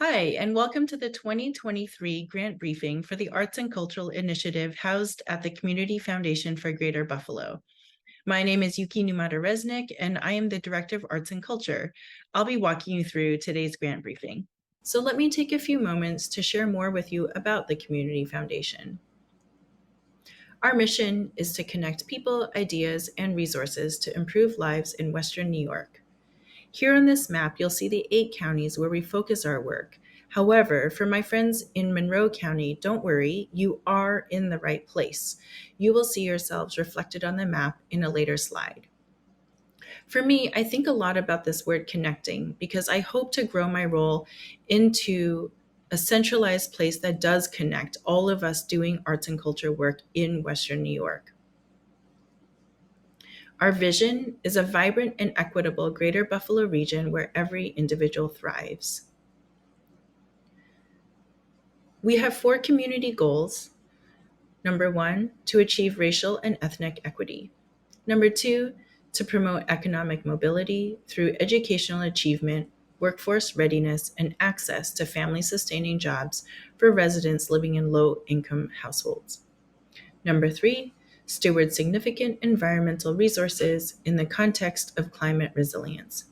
Hi, and welcome to the 2023 Grant Briefing for the Arts and Cultural Initiative housed at the Community Foundation for Greater Buffalo. My name is Yuki Numata-Resnick, and I am the Director of Arts and Culture. I'll be walking you through today's grant briefing. So let me take a few moments to share more with you about the Community Foundation. Our mission is to connect people, ideas, and resources to improve lives in Western New York. Here on this map, you'll see the 8 counties where we focus our work. However, for my friends in Monroe County, don't worry, you are in the right place. You will see yourselves reflected on the map in a later slide. For me, I think a lot about this word connecting because I hope to grow my role into a centralized place that does connect all of us doing arts and culture work in Western New York. Our vision is a vibrant and equitable Greater Buffalo region where every individual thrives. We have 4 community goals. Number 1, to achieve racial and ethnic equity. Number 2, to promote economic mobility through educational achievement, workforce readiness, and access to family-sustaining jobs for residents living in low-income households. Number 3, steward significant environmental resources in the context of climate resilience.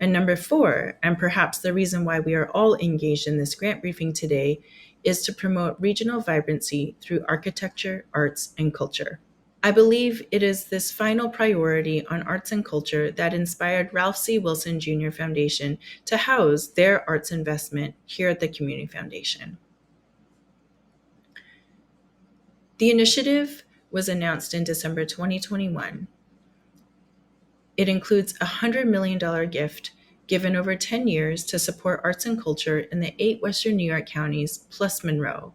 And number 4, and perhaps the reason why we are all engaged in this grant briefing today, is to promote regional vibrancy through architecture, arts, and culture. I believe it is this final priority on arts and culture that inspired Ralph C. Wilson Jr. Foundation to house their arts investment here at the Community Foundation. The initiative was announced in December 2021. It includes a $100 million gift given over 10 years to support arts and culture in the 8 Western New York counties plus Monroe.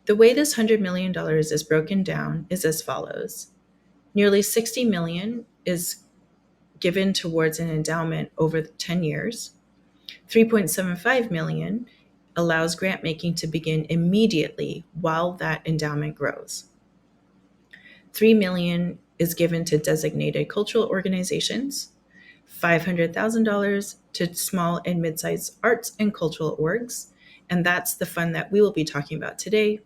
The way this $100 million is broken down is as follows. Nearly $60 million is given towards an endowment over 10 years. $3.75 million allows grant making to begin immediately while that endowment grows. $3 million is given to designated cultural organizations, $500,000 to small and mid-sized arts and cultural orgs, and that's the fund that we will be talking about today.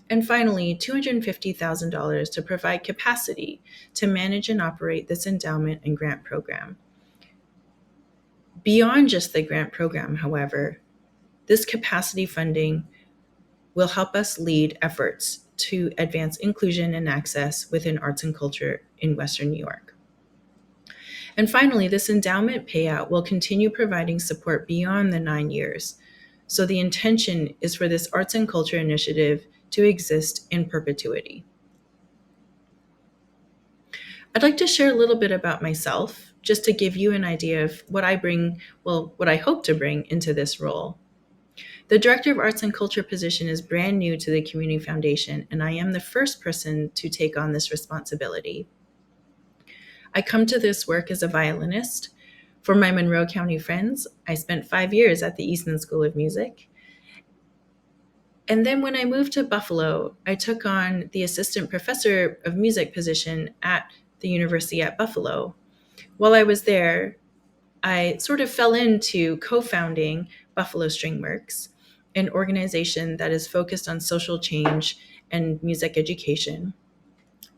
And finally, $250,000 to provide capacity to manage and operate this endowment and grant program. Beyond just the grant program, however, this capacity funding will help us lead efforts to advance inclusion and access within arts and culture in Western New York. And finally, this endowment payout will continue providing support beyond the 9 years. So the intention is for this arts and culture initiative to exist in perpetuity. I'd like to share a little bit about myself, just to give you an idea of what I hope to bring into this role. The Director of Arts and Culture position is brand new to the Community Foundation, and I am the first person to take on this responsibility. I come to this work as a violinist. For my Monroe County friends, I spent 5 years at the Easton School of Music. And then when I moved to Buffalo, I took on the Assistant Professor of Music position at the University at Buffalo. While I was there, I sort of fell into co-founding Buffalo Stringworks, an organization that is focused on social change and music education.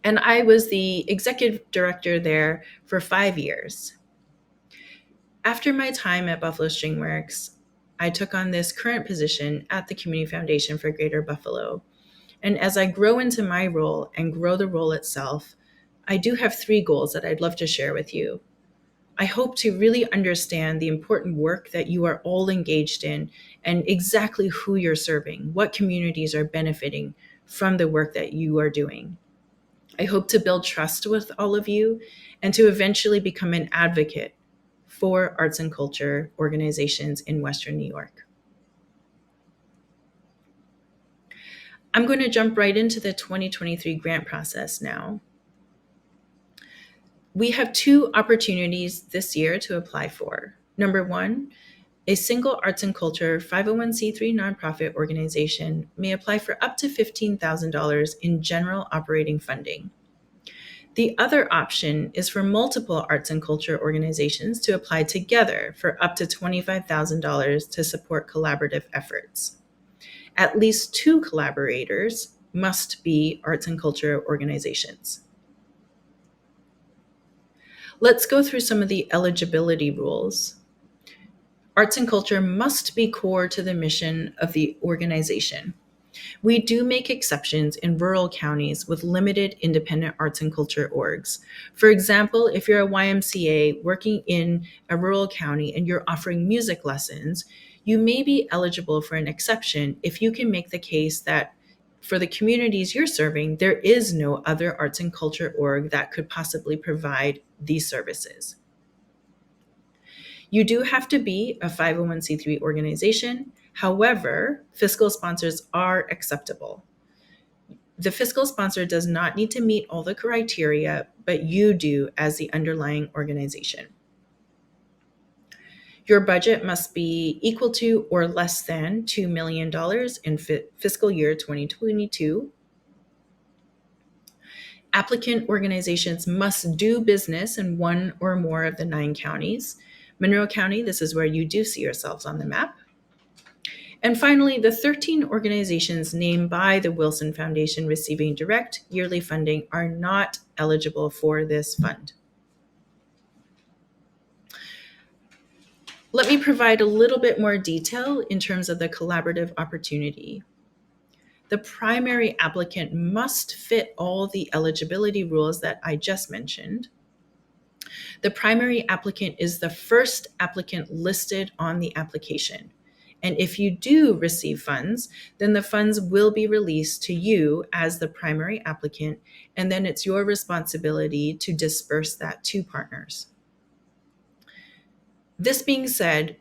And I was the executive director there for 5 years. After my time at Buffalo Stringworks, I took on this current position at the Community Foundation for Greater Buffalo. And as I grow into my role and grow the role itself, I do have 3 goals that I'd love to share with you. I hope to really understand the important work that you are all engaged in and exactly who you're serving, what communities are benefiting from the work that you are doing. I hope to build trust with all of you and to eventually become an advocate for arts and culture organizations in Western New York. I'm going to jump right into the 2023 grant process now. We have 2 opportunities this year to apply for. Number 1, a single arts and culture 501c3 nonprofit organization may apply for up to $15,000 in general operating funding. The other option is for multiple arts and culture organizations to apply together for up to $25,000 to support collaborative efforts. At least two collaborators must be arts and culture organizations. Let's go through some of the eligibility rules. Arts and culture must be core to the mission of the organization. We do make exceptions in rural counties with limited independent arts and culture orgs. For example, if you're a YMCA working in a rural county and you're offering music lessons, you may be eligible for an exception if you can make the case that for the communities you're serving, there is no other arts and culture org that could possibly provide these services. You do have to be a 501c3 organization. However, fiscal sponsors are acceptable. The fiscal sponsor does not need to meet all the criteria, but you do as the underlying organization. Your budget must be equal to or less than $2 million in fiscal year 2022. Applicant organizations must do business in one or more of the 9 counties. Monroe County, this is where you do see yourselves on the map. And finally, the 13 organizations named by the Wilson Foundation receiving direct yearly funding are not eligible for this fund. Let me provide a little bit more detail in terms of the collaborative opportunity. The primary applicant must fit all the eligibility rules that I just mentioned. The primary applicant is the first applicant listed on the application. And if you do receive funds, then the funds will be released to you as the primary applicant, and then it's your responsibility to disperse that to partners. This being said,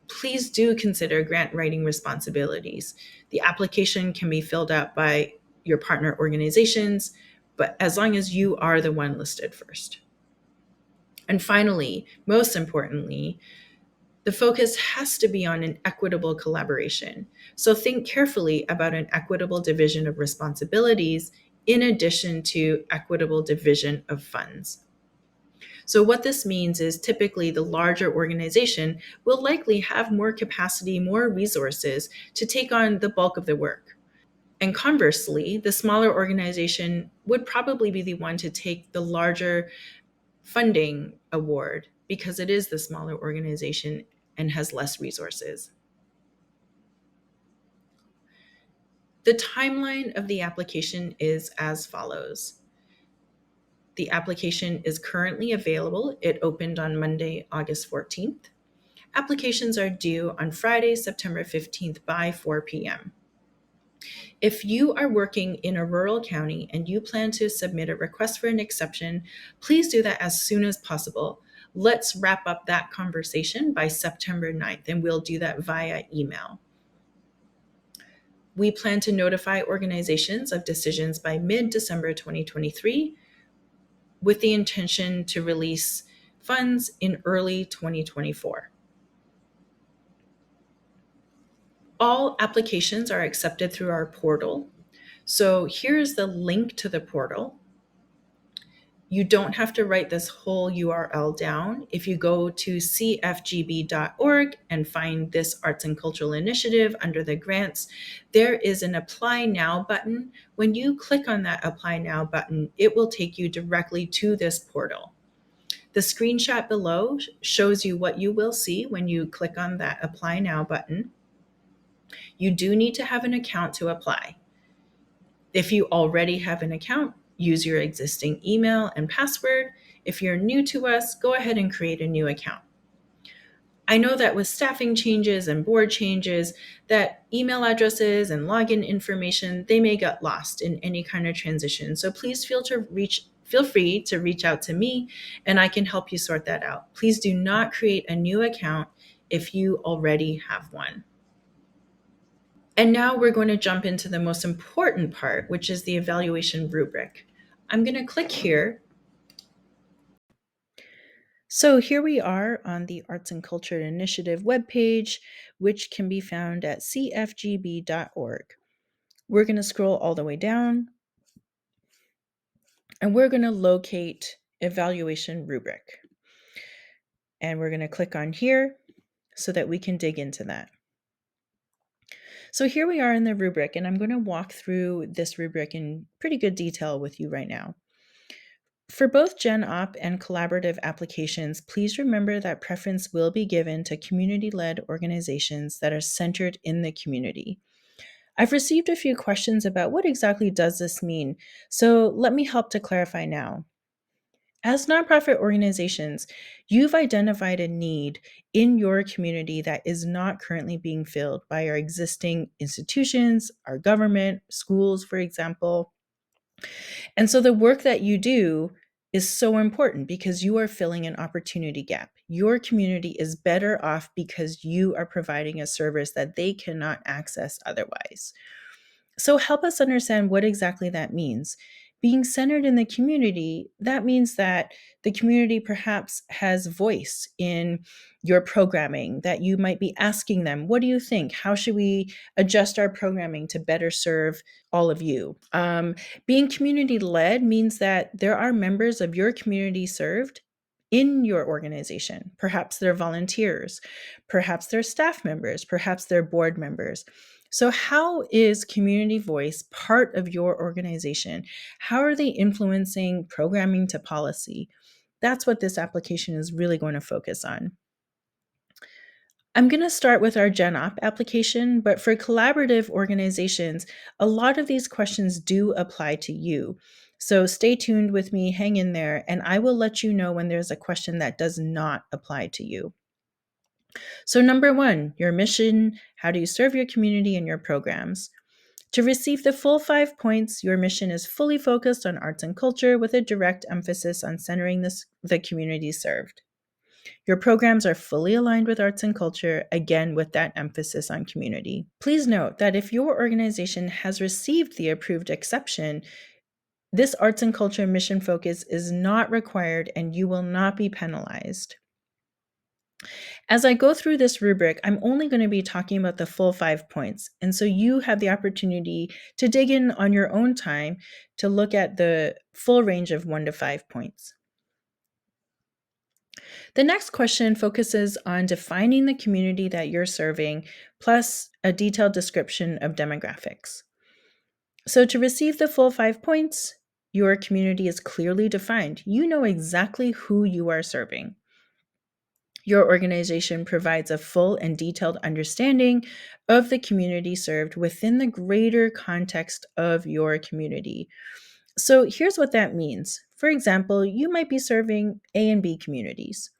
please do consider grant writing responsibilities. The application can be filled out by your partner organizations, but as long as you are the one listed first. And finally, most importantly, the focus has to be on an equitable collaboration. So think carefully about an equitable division of responsibilities in addition to equitable division of funds. So what this means is typically the larger organization will likely have more capacity, more resources to take on the bulk of the work. And conversely, the smaller organization would probably be the one to take the larger funding award because it is the smaller organization and has less resources. The timeline of the application is as follows. The application is currently available. It opened on Monday, August 14th. Applications are due on Friday, September 15th by 4 p.m. If you are working in a rural county and you plan to submit a request for an exception, please do that as soon as possible. Let's wrap up that conversation by September 9th, and we'll do that via email. We plan to notify organizations of decisions by mid-December 2023 with the intention to release funds in early 2024. All applications are accepted through our portal. So here's the link to the portal. You don't have to write this whole URL down. If you go to cfgb.org and find this Arts and Cultural Initiative under the grants, there is an Apply Now button. When you click on that Apply Now button, it will take you directly to this portal. The screenshot below shows you what you will see when you click on that Apply Now button. You do need to have an account to apply. If you already have an account, use your existing email and password. If you're new to us, go ahead and create a new account. I know that with staffing changes and board changes, that email addresses and login information, they may get lost in any kind of transition. So please feel free to reach out to me and I can help you sort that out. Please do not create a new account if you already have one. And now we're going to jump into the most important part, which is the evaluation rubric. I'm going to click here. So here we are on the Arts and Culture Initiative webpage, which can be found at cfgb.org. We're going to scroll all the way down. And we're going to locate evaluation rubric. And we're going to click on here so that we can dig into that. So here we are in the rubric, and I'm going to walk through this rubric in pretty good detail with you right now. For both Gen Op and collaborative applications, please remember that preference will be given to community-led organizations that are centered in the community. I've received a few questions about what exactly does this mean, so let me help to clarify now. As nonprofit organizations, you've identified a need in your community that is not currently being filled by our existing institutions, our government, schools, for example. And so the work that you do is so important because you are filling an opportunity gap. Your community is better off because you are providing a service that they cannot access otherwise. So help us understand what exactly that means. Being centered in the community, that means that the community perhaps has voice in your programming, that you might be asking them, what do you think? How should we adjust our programming to better serve all of you? Being community led means that there are members of your community served in your organization. Perhaps they're volunteers, perhaps they're staff members, perhaps they're board members. So, how is community voice part of your organization? How are they influencing programming to policy? That's what this application is really going to focus on. I'm going to start with our Gen Op application, but for collaborative organizations, a lot of these questions do apply to you. So stay tuned with me, hang in there, and I will let you know when there's a question that does not apply to you. So, number one, your mission. How do you serve your community and your programs? To receive the full 5 points, your mission is fully focused on arts and culture with a direct emphasis on centering the community served. Your programs are fully aligned with arts and culture, again with that emphasis on community. Please note that if your organization has received the approved exception, this arts and culture mission focus is not required and you will not be penalized. As I go through this rubric, I'm only going to be talking about the full 5 points. And so you have the opportunity to dig in on your own time to look at the full range of 1 to 5 points. The next question focuses on defining the community that you're serving, plus a detailed description of demographics. So to receive the full 5 points, your community is clearly defined. You know exactly who you are serving. Your organization provides a full and detailed understanding of the community served within the greater context of your community. So here's what that means. For example, you might be serving A and B communities.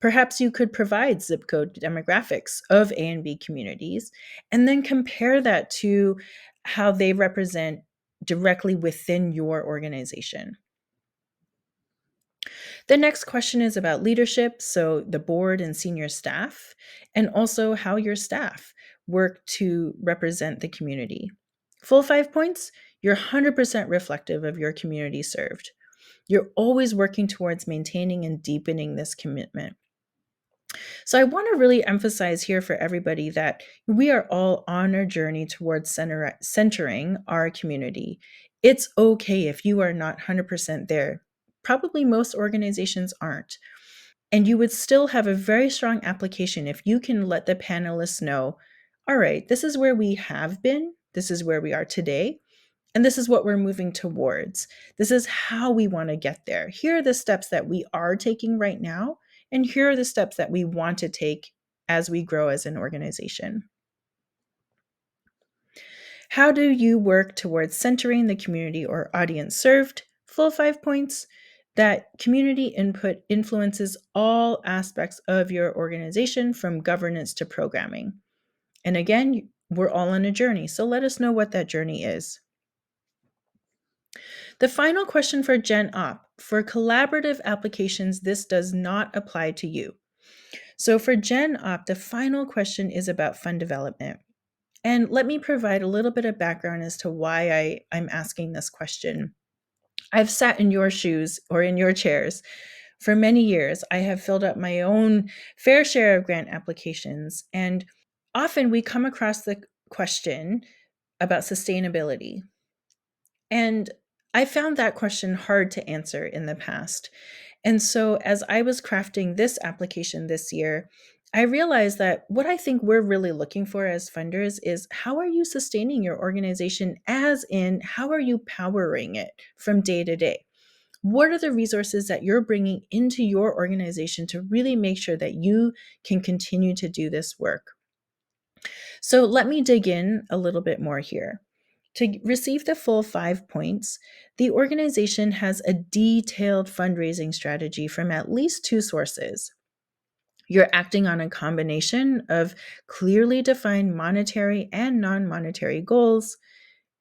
Perhaps you could provide zip code demographics of A and B communities and then compare that to how they represent directly within your organization. The next question is about leadership, so the board and senior staff, and also how your staff work to represent the community. Full 5 points, you're 100% reflective of your community served. You're always working towards maintaining and deepening this commitment. So I want to really emphasize here for everybody that we are all on our journey towards centering our community. It's okay if you are not 100% there. Probably most organizations aren't. And you would still have a very strong application if you can let the panelists know, all right, this is where we have been, this is where we are today, and this is what we're moving towards. This is how we want to get there. Here are the steps that we are taking right now, and here are the steps that we want to take as we grow as an organization. How do you work towards centering the community or audience served? Full 5 points. That community input influences all aspects of your organization from governance to programming. And again, we're all on a journey, so let us know what that journey is. The final question for Gen Op. For collaborative applications, this does not apply to you. So for Gen Op, the final question is about fund development. And let me provide a little bit of background as to why I'm asking this question. I've sat in your shoes or in your chairs for many years. I have filled up my own fair share of grant applications, and often we come across the question about sustainability. And I found that question hard to answer in the past. And so, as I was crafting this application this year, I realized that what I think we're really looking for as funders is how are you sustaining your organization, as in, how are you powering it from day to day? What are the resources that you're bringing into your organization to really make sure that you can continue to do this work? So let me dig in a little bit more here. To receive the full 5 points, the organization has a detailed fundraising strategy from at least two sources. You're acting on a combination of clearly defined monetary and non monetary goals.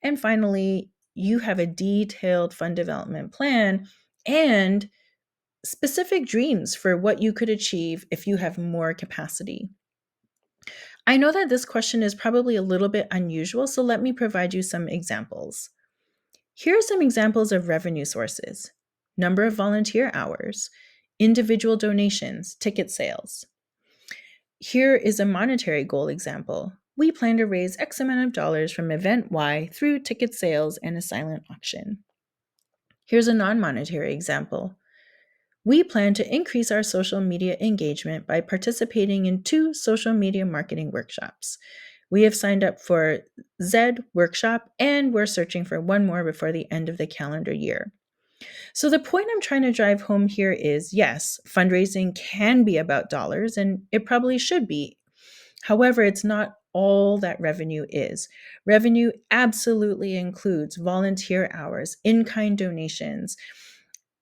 And finally, you have a detailed fund development plan and specific dreams for what you could achieve if you have more capacity. I know that this question is probably a little bit unusual, so let me provide you some examples. Here are some examples of revenue sources: number of volunteer hours, individual donations, ticket sales. Here is a monetary goal example. We plan to raise X amount of dollars from event Y through ticket sales and a silent auction. Here's a non monetary example. We plan to increase our social media engagement by participating in 2 social media marketing workshops. We have signed up for Z workshop and we're searching for one more before the end of the calendar year. So, the point I'm trying to drive home here is yes, fundraising can be about dollars and it probably should be. However, it's not all that revenue is. Revenue absolutely includes volunteer hours, in kind donations,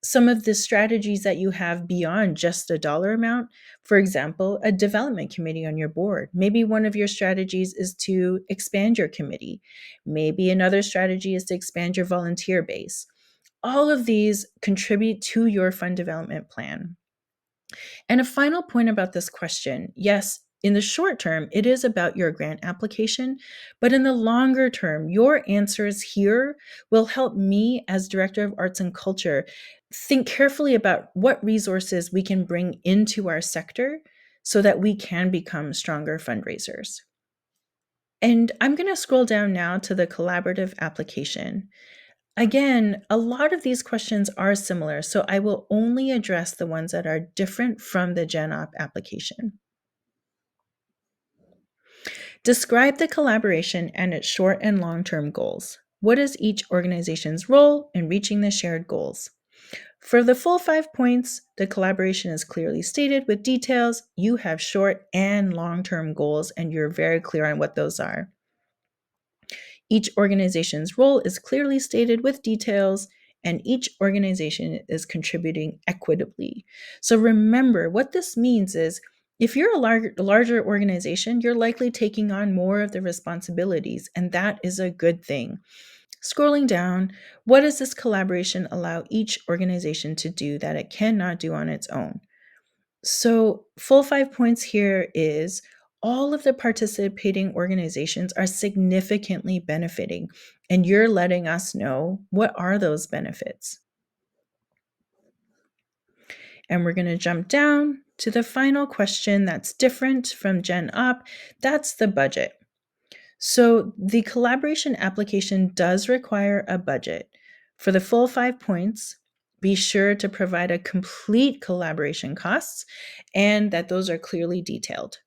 some of the strategies that you have beyond just a dollar amount. For example, a development committee on your board. Maybe one of your strategies is to expand your committee. Maybe another strategy is to expand your volunteer base. All of these contribute to your fund development plan. And a final point about this question: yes, in the short term, it is about your grant application, but in the longer term, your answers here will help me as Director of Arts and Culture think carefully about what resources we can bring into our sector so that we can become stronger fundraisers. And I'm going to scroll down now to the collaborative application. Again, a lot of these questions are similar, so I will only address the ones that are different from the GenOp application. Describe the collaboration and its short and long-term goals. What is each organization's role in reaching the shared goals? For the full 5 points, the collaboration is clearly stated with details. You have short and long-term goals, and you're very clear on what those are. Each organization's role is clearly stated with details, and each organization is contributing equitably. So remember, what this means is if you're a larger organization, you're likely taking on more of the responsibilities, and that is a good thing. Scrolling down, what does this collaboration allow each organization to do that it cannot do on its own? So, full 5 points here is all of the participating organizations are significantly benefiting, and you're letting us know what are those benefits. And we're going to jump down to the final question that's different from Gen Op. That's the budget. So, the collaboration application does require a budget. For the full 5 points, be sure to provide a complete collaboration costs and that those are clearly detailed.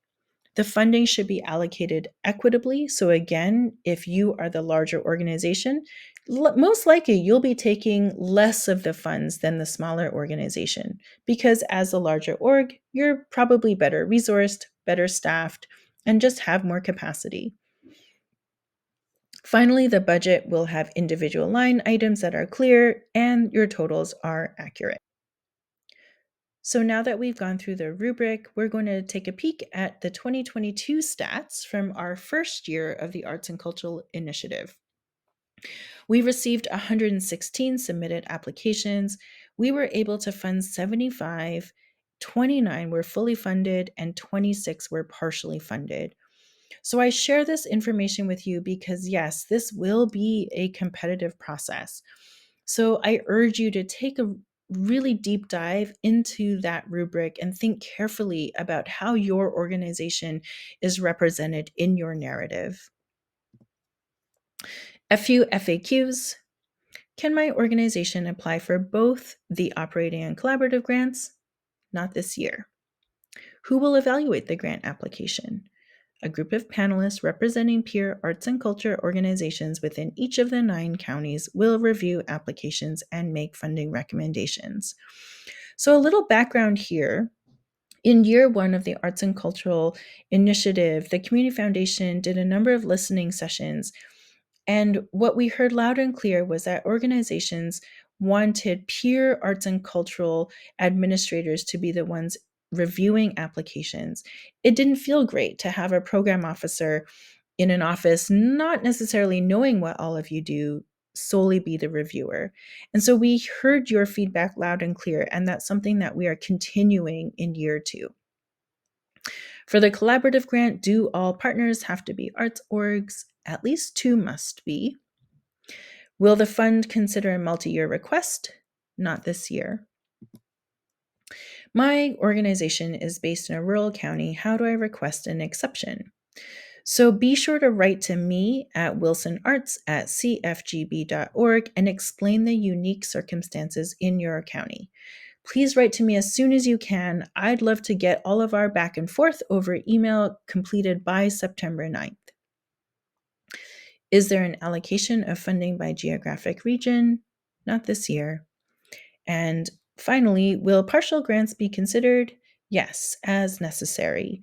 The funding should be allocated equitably. So, again, if you are the larger organization, most likely you'll be taking less of the funds than the smaller organization because, as a larger org, you're probably better resourced, better staffed, and just have more capacity. Finally, the budget will have individual line items that are clear and your totals are accurate. So now that we've gone through the rubric, we're going to take a peek at the 2022 stats from our first year of the Arts and Cultural Initiative. We received 116 submitted applications. We were able to fund 75, 29 were fully funded, and 26 were partially funded. So I share this information with you because, yes, this will be a competitive process. So I urge you to take a really deep dive into that rubric and think carefully about how your organization is represented in your narrative. A few FAQs. Can my organization apply for both the operating and collaborative grants? Not this year. Who will evaluate the grant application? A group of panelists representing peer arts and culture organizations within each of the 9 counties will review applications and make funding recommendations. So, a little background here. In year 1 of the Arts and Cultural Initiative, the Community Foundation did a number of listening sessions. And what we heard loud and clear was that organizations wanted peer arts and cultural administrators to be the ones reviewing applications. It didn't feel great to have a program officer in an office not necessarily knowing what all of you do solely be the reviewer. And so we heard your feedback loud and clear, and that's something that we are continuing in year 2. For the collaborative grant, do all partners have to be arts orgs? At least 2 must be. Will the fund consider a multi-year request? Not this year. My organization is based in a rural county. How do I request an exception? So be sure to write to me at wilsonarts@cfgb.org and explain the unique circumstances in your county. Please write to me as soon as you can. I'd love to get all of our back and forth over email completed by September 9th. Is there an allocation of funding by geographic region? Not this year. And finally, will partial grants be considered? Yes, as necessary.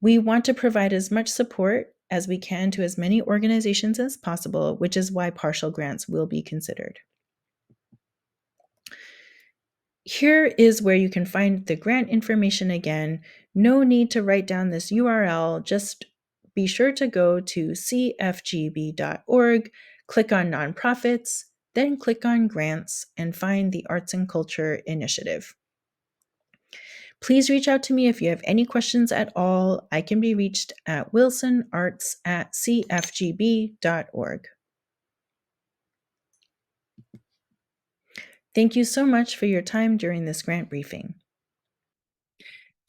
We want to provide as much support as we can to as many organizations as possible, which is why partial grants will be considered. Here is where you can find the grant information again. No need to write down this URL. Just be sure to go to cfgb.org, click on nonprofits, then click on grants and find the Arts and Culture Initiative. Please reach out to me if you have any questions at all. I can be reached at wilsonarts@cfgb.org. Thank you so much for your time during this grant briefing.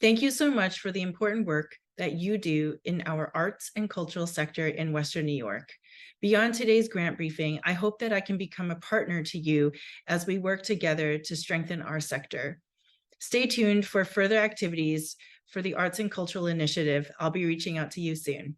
Thank you so much for the important work that you do in our arts and cultural sector in Western New York. Beyond today's grant briefing, I hope that I can become a partner to you as we work together to strengthen our sector. Stay tuned for further activities for the Arts and Cultural Initiative. I'll be reaching out to you soon.